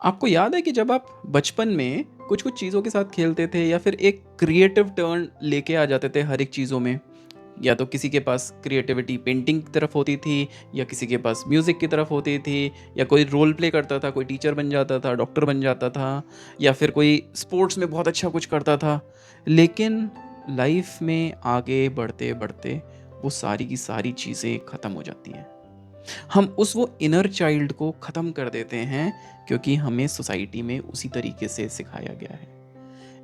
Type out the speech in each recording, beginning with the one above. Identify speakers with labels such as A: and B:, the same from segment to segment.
A: आपको याद है कि जब आप बचपन में कुछ-कुछ चीज़ों के साथ खेलते थे या फिर एक क्रिएटिव टर्न लेके आ जाते थे हर एक चीज़ों में? या तो किसी के पास क्रिएटिविटी पेंटिंग की तरफ होती थी, या किसी के पास म्यूज़िक की तरफ होती थी, या कोई रोल प्ले करता था, कोई टीचर बन जाता था, डॉक्टर बन जाता था, या फिर कोई स्पोर्ट्स में बहुत अच्छा कुछ करता था। लेकिन लाइफ में आगे बढ़ते-बढ़ते वो सारी की सारी चीज़ें ख़त्म हो जाती हैं। हम उस वो इनर चाइल्ड को ख़त्म कर देते हैं, क्योंकि हमें सोसाइटी में उसी तरीके से सिखाया गया है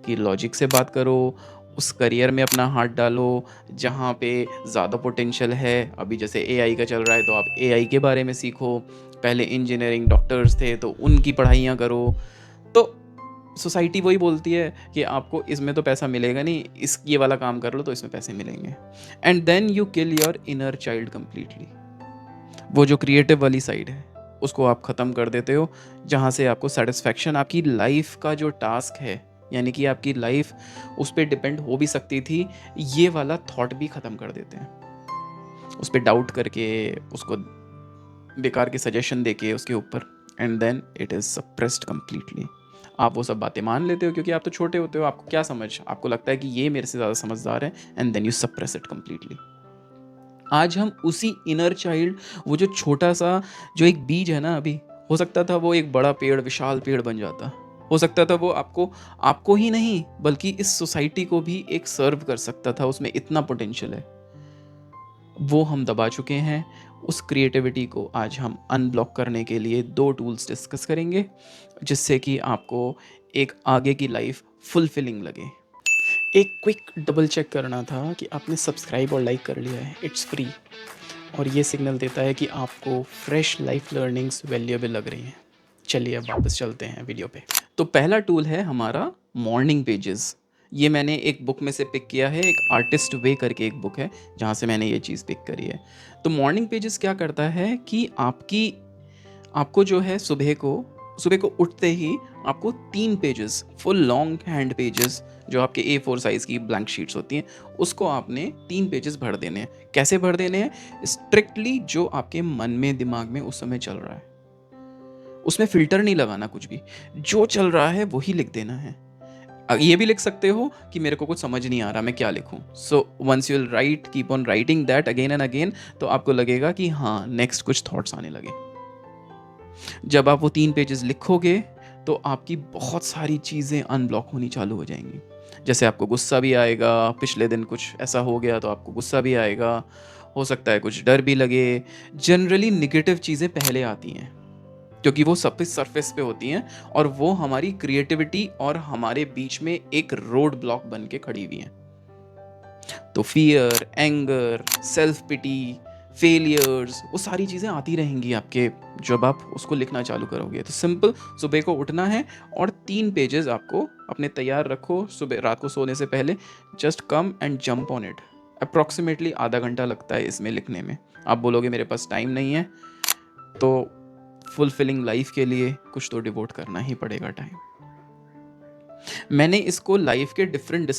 A: कि लॉजिक से बात करो, उस करियर में अपना हाथ डालो जहाँ पे ज़्यादा पोटेंशियल है। अभी जैसे एआई का चल रहा है तो आप एआई के बारे में सीखो। पहले इंजीनियरिंग डॉक्टर्स थे तो उनकी पढ़ाइयाँ करो। तो सोसाइटी वही बोलती है कि आपको इसमें तो पैसा मिलेगा नहीं, इस ये वाला काम कर लो तो इसमें पैसे मिलेंगे। And then you kill your inner child completely. वो जो क्रिएटिव वाली साइड है उसको आप ख़त्म कर देते हो, जहाँ से आपको सेटिस्फैक्शन, आपकी लाइफ का जो टास्क है, यानी कि आपकी लाइफ उस पर डिपेंड हो भी सकती थी, ये वाला थॉट भी ख़त्म कर देते हैं। उस पर डाउट करके, उसको बेकार के सजेशन देके उसके ऊपर, and then it is suppressed completely. आप वो सब बातें मान लेते हो क्योंकि आप तो छोटे होते हो, आपको क्या समझ, आपको लगता है कि ये मेरे से ज़्यादा समझदार है, and then you suppress it completely. आज हम उसी इनर चाइल्ड, वो जो छोटा सा जो एक बीज है ना, अभी हो सकता था वो एक बड़ा पेड़, विशाल पेड़ बन जाता। हो सकता था वो आपको आपको ही नहीं बल्कि इस सोसाइटी को भी एक सर्व कर सकता था, उसमें इतना पोटेंशियल है। वो हम दबा चुके हैं। उस क्रिएटिविटी को आज हम अनब्लॉक करने के लिए दो टूल्स डिस्कस करेंगे, जिससे कि आपको एक आगे की लाइफ फुलफिलिंग लगे। एक क्विक डबल चेक करना था कि आपने सब्सक्राइब और लाइक कर लिया है, इट्स फ्री। और ये सिग्नल देता है कि आपको फ्रेश लाइफ लर्निंग्स वैल्यूएबल लग रही हैं। चलिए अब वापस चलते हैं वीडियो पे। तो पहला टूल है हमारा मॉर्निंग पेजेस। ये मैंने एक बुक में से पिक किया है, एक आर्टिस्ट वे करके एक बुक है जहाँ से मैंने ये चीज़ पिक करी है। तो मॉर्निंग पेजेस क्या करता है कि आपको जो है सुबह को उठते ही आपको 3 pages, full long hand pages, जो आपके A4 साइज़ की ब्लैंक शीट्स होती हैं, उसको आपने 3 पेजेस भर देने हैं। कैसे भर देने हैं? स्ट्रिक्टली जो आपके मन में, दिमाग में उस समय चल रहा है। उसमें फ़िल्टर नहीं लगाना कुछ भी। जो चल रहा है वही लिख देना है। ये भी लिख सकते हो कि मेरे को कुछ समझ नहीं आ रहा, मैं क्या लिखूँ? So once you will write, keep on writing that again and again, तो आपको लगेगा कि हाँ, नेक्स्ट कुछ थॉट्स आने लगे। जब आप वो 3 पेजेस लिखोगे तो आपकी बहुत सारी चीज़ें अनब्लॉक होनी चालू हो जाएँगी। जैसे आपको गुस्सा भी आएगा, पिछले दिन कुछ ऐसा हो गया तो आपको गुस्सा भी आएगा, हो सकता है कुछ डर भी लगे। जनरली नेगेटिव चीज़ें पहले आती हैं, क्योंकि वो सब सरफेस पे होती हैं और वो हमारी क्रिएटिविटी और हमारे बीच में एक रोड ब्लॉक बन के खड़ी हुई हैं। तो fear, anger, self pity, failures, वो सारी चीज़ें आती रहेंगी आपके, जब आप उसको लिखना चालू करोगे। तो सिंपल सुबह को उठना है और 3 पेजेस आपको अपने तैयार रखो, सुबह रात को सोने से पहले just come and jump on it. Approximately आधा घंटा लगता है इसमें लिखने में। आप बोलोगे मेरे पास टाइम नहीं है, तो फुलफिलिंग लाइफ के लिए कुछ तो डिवोट करना ही पड़ेगा टाइम। मैंने इसको लाइफ के डिफरेंट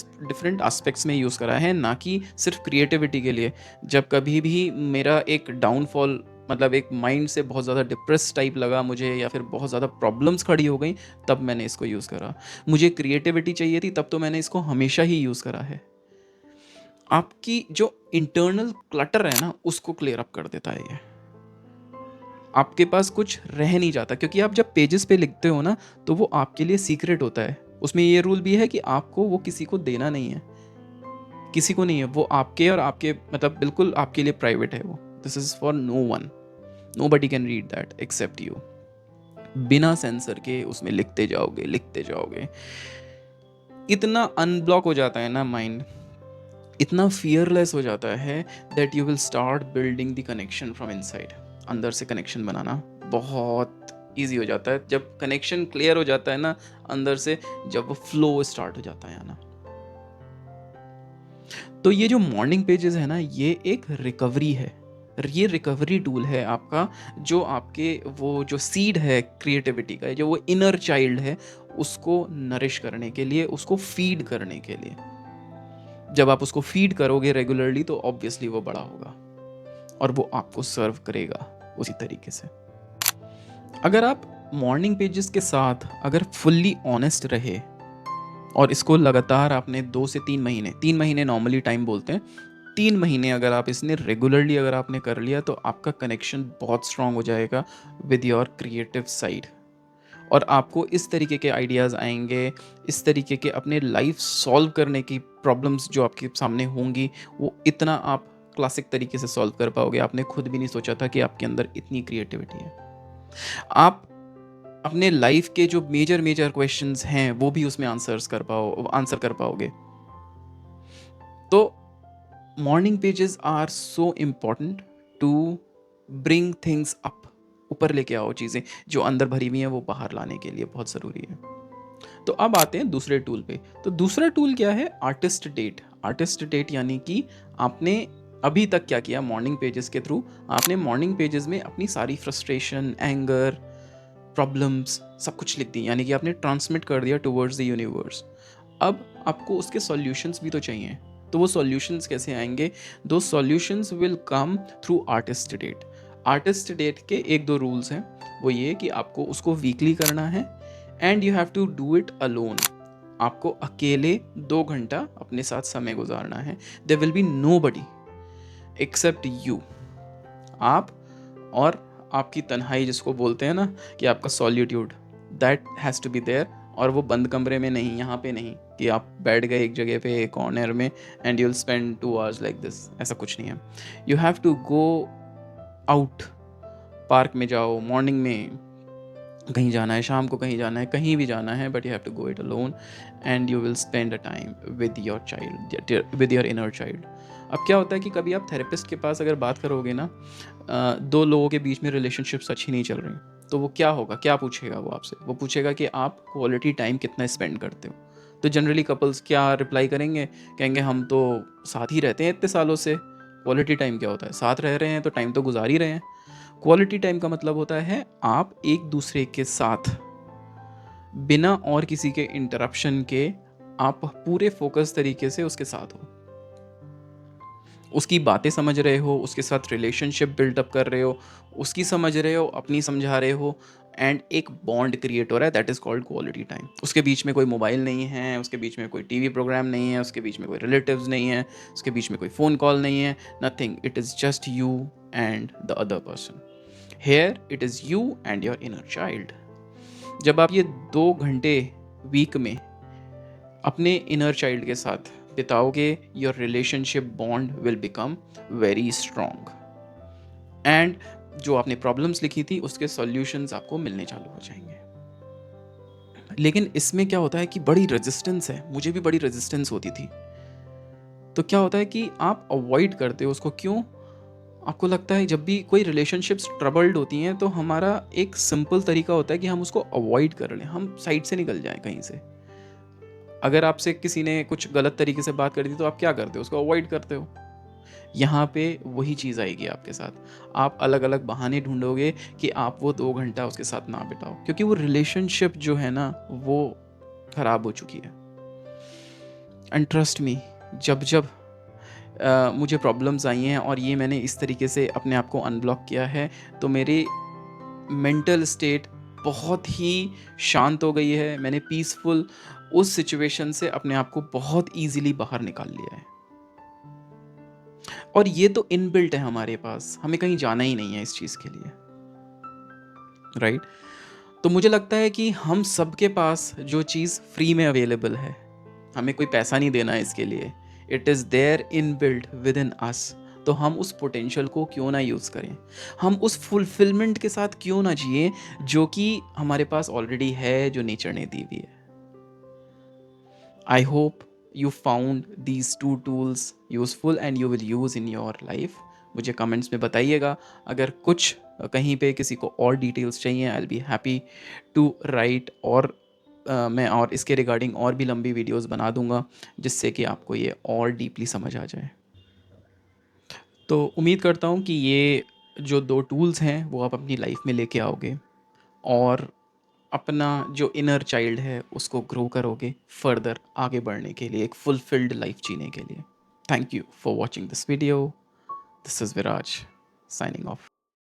A: एस्पेक्ट्स में यूज़ करा है, ना कि सिर्फ क्रिएटिविटी के लिए। जब कभी भी मेरा एक डाउनफॉल, मतलब एक माइंड से बहुत ज़्यादा डिप्रेस टाइप लगा मुझे, या फिर बहुत ज़्यादा प्रॉब्लम्स खड़ी हो गई, तब मैंने इसको यूज़ करा। मुझे क्रिएटिविटी चाहिए थी, तब तो मैंने इसको हमेशा ही यूज़ करा है। आपकी जो इंटरनल क्लटर है ना, उसको क्लियर अप कर देता है ये। आपके पास कुछ रह नहीं जाता, क्योंकि आप जब पेजेस पे लिखते हो ना, तो वो आपके लिए सीक्रेट होता है। उसमें ये रूल भी है कि आपको वो किसी को देना नहीं है, किसी को नहीं है। वो आपके और आपके, मतलब बिल्कुल आपके लिए प्राइवेट है वो। This is for no one, nobody can read that except you. बिना सेंसर के उसमें लिखते जाओगे, लिखते जाओगे। इतना अनब्लॉक हो जाता है ना माइंड, इतना फियरलेस हो जाता है, that you will start building the connection from inside. अंदर से कनेक्शन बनाना बहुत ईजी हो जाता है जब कनेक्शन क्लियर हो जाता है ना अंदर से, जब वो फ्लो स्टार्ट हो जाता है ना। तो ये जो मॉर्निंग पेजेस है ना, ये एक रिकवरी है। ये रिकवरी टूल है आपका, जो आपके वो जो सीड है क्रिएटिविटी का, जो वो इनर चाइल्ड है, उसको नरिश करने के लिए, उसको फीड करने के लिए। जब आप उसको फीड करोगे रेगुलरली, तो ऑब्वियसली वो बड़ा होगा और वो आपको सर्व करेगा उसी तरीके से। अगर आप मॉर्निंग पेजेस के साथ अगर फुल्ली ऑनेस्ट रहे और इसको लगातार आपने 2 से 3 महीने, 3 महीने नॉर्मली टाइम बोलते हैं, 3 महीने अगर आप इसने रेगुलरली अगर आपने कर लिया तो आपका कनेक्शन बहुत स्ट्रांग हो जाएगा विद योर क्रिएटिव साइड। और आपको इस तरीके के आइडियाज़ आएंगे, इस तरीके के अपने लाइफ सॉल्व करने की प्रॉब्लम्स जो आपके सामने होंगी, वो इतना आप क्लासिक तरीके से सॉल्व कर पाओगे। आपने खुद भी नहीं सोचा था कि आपके अंदर इतनी क्रिएटिविटी है। आप अपने लाइफ के जो मेजर मेजर क्वेश्चंस हैं वो भी उसमें आंसर कर पाओगे। तो morning pages are so important to bring things up. ऊपर लेके आओ चीज़ें जो अंदर भरी हुई हैं, वो बाहर लाने के लिए बहुत ज़रूरी है। तो अब आते हैं दूसरे टूल पे। तो दूसरा टूल क्या है? Artist date. आर्टिस्ट डेट यानी कि आपने अभी तक क्या किया मॉर्निंग पेजेस के थ्रू? आपने मॉर्निंग पेजेस में अपनी सारी फ्रस्ट्रेशन, एंगर, प्रॉब्लम्स सब कुछ लिख दी, यानी कि आपने ट्रांसमिट कर दिया टुवर्ड्स द यूनिवर्स। अब आपको उसके सॉल्यूशंस भी तो चाहिए। तो वो सॉल्यूशंस कैसे आएंगे? दो solutions will come through artist date. Artist date के एक दो रूल्स हैं, वो ये कि आपको उसको वीकली करना है and you have to do it alone. आपको अकेले 2 घंटा अपने साथ समय गुजारना है। There will be nobody except you. आप और आपकी तन्हाई, जिसको बोलते हैं ना कि आपका solitude, that has to be there. और वो बंद कमरे में नहीं, यहाँ पे नहीं कि आप बैठ गए एक जगह पे कॉर्नर में and you will spend 2 hours like this. ऐसा कुछ नहीं है। You have to go out, park में जाओ, मॉर्निंग में कहीं जाना है, शाम को कहीं जाना है, कहीं भी जाना है, but you have to go it alone and you will spend a time with your child, with your inner child. अब क्या होता है कि कभी आप थेरेपिस्ट के पास अगर बात करोगे ना, दो लोगों के बीच में रिलेशनशिप्स अच्छी नहीं चल रही, तो वो क्या होगा, क्या पूछेगा वो आपसे? वो पूछेगा कि आप क्वालिटी टाइम कितना स्पेंड करते हो। तो जनरली कपल्स क्या रिप्लाई करेंगे? कहेंगे हम तो साथ ही रहते हैं इतने सालों से, क्वालिटी टाइम क्या होता है? साथ रह रहे हैं तो टाइम तो गुजार ही रहे हैं। क्वालिटी टाइम का मतलब होता है आप एक दूसरे के साथ बिना और किसी के इंटरप्शन के आप पूरे फोकस तरीके से उसके साथ हो, उसकी बातें समझ रहे हो, उसके साथ रिलेशनशिप बिल्डअप कर रहे हो, उसकी समझ रहे हो, अपनी समझा रहे हो, एंड एक बॉन्ड क्रिएट हो रहा है। That is called quality time. उसके बीच में कोई मोबाइल नहीं है, उसके बीच में कोई टीवी प्रोग्राम नहीं है, उसके बीच में कोई रिलेटिव्स नहीं है, उसके बीच में कोई फ़ोन कॉल नहीं है, nothing. It is just you and the other person. Here it is you and your inner child. जब आप ये 2 घंटे वीक में अपने इनर चाइल्ड के साथ बिताओगे, your relationship bond will become very strong and जो आपने प्रॉब्लम्स लिखी थी उसके सॉल्यूशंस आपको मिलने चालू हो जाएंगे। लेकिन इसमें क्या होता है कि बड़ी रेजिस्टेंस है, मुझे भी बड़ी रेजिस्टेंस होती थी। तो क्या होता है कि आप अवॉइड करते हो उसको। क्यों? आपको लगता है जब भी कोई रिलेशनशिप्स ट्रबल्ड होती हैं तो हमारा एक सिंपल तरीका होता है कि हम उसको अवॉइड कर लें, हम साइड से निकल जाएं कहीं से। अगर आपसे किसी ने कुछ गलत तरीके से बात कर दी तो आप क्या करते हो? उसको अवॉइड करते हो। यहाँ पे वही चीज़ आएगी आपके साथ। आप अलग अलग बहाने ढूंढोगे कि आप वो 2 घंटा उसके साथ ना बिताओ, क्योंकि वो रिलेशनशिप जो है ना वो ख़राब हो चुकी है। एंड ट्रस्ट मी, जब जब मुझे प्रॉब्लम्स आई हैं और ये मैंने इस तरीके से अपने आप को अनब्लॉक किया है, तो मेरी मेंटल स्टेट बहुत ही शांत हो गई है। मैंने पीसफुल उस सिचुएशन से अपने आप को बहुत ईज़िली बाहर निकाल लिया है। और ये तो इनबिल्ट है हमारे पास, हमें कहीं जाना ही नहीं है इस चीज़ के लिए, राइट? तो मुझे लगता है कि हम सबके पास जो चीज़ फ्री में अवेलेबल है, हमें कोई पैसा नहीं देना है इसके लिए, it is there inbuilt within us. तो हम उस पोटेंशियल को क्यों ना यूज़ करें? हम उस फुलफिलमेंट के साथ क्यों ना जिए जो कि हमारे पास ऑलरेडी है, जो नेचर ने दी हुई है। I hope you found these two tools useful and you will use in your life. मुझे कमेंट्स में बताइएगा अगर कुछ कहीं पे किसी को और डिटेल्स चाहिए। I will be happy to write, और मैं और इसके रिगार्डिंग और भी लंबी वीडियोस बना दूंगा जिससे कि आपको ये और डीपली समझ आ जाए। तो उम्मीद करता हूँ कि ये जो 2 टूल्स हैं वो आप अपनी लाइफ में लेके आओगे और अपना जो इनर चाइल्ड है उसको ग्रो करोगे फर्दर आगे बढ़ने के लिए, एक फुलफिल्ड लाइफ जीने के लिए। Thank you for watching this video. This is Viraj signing off.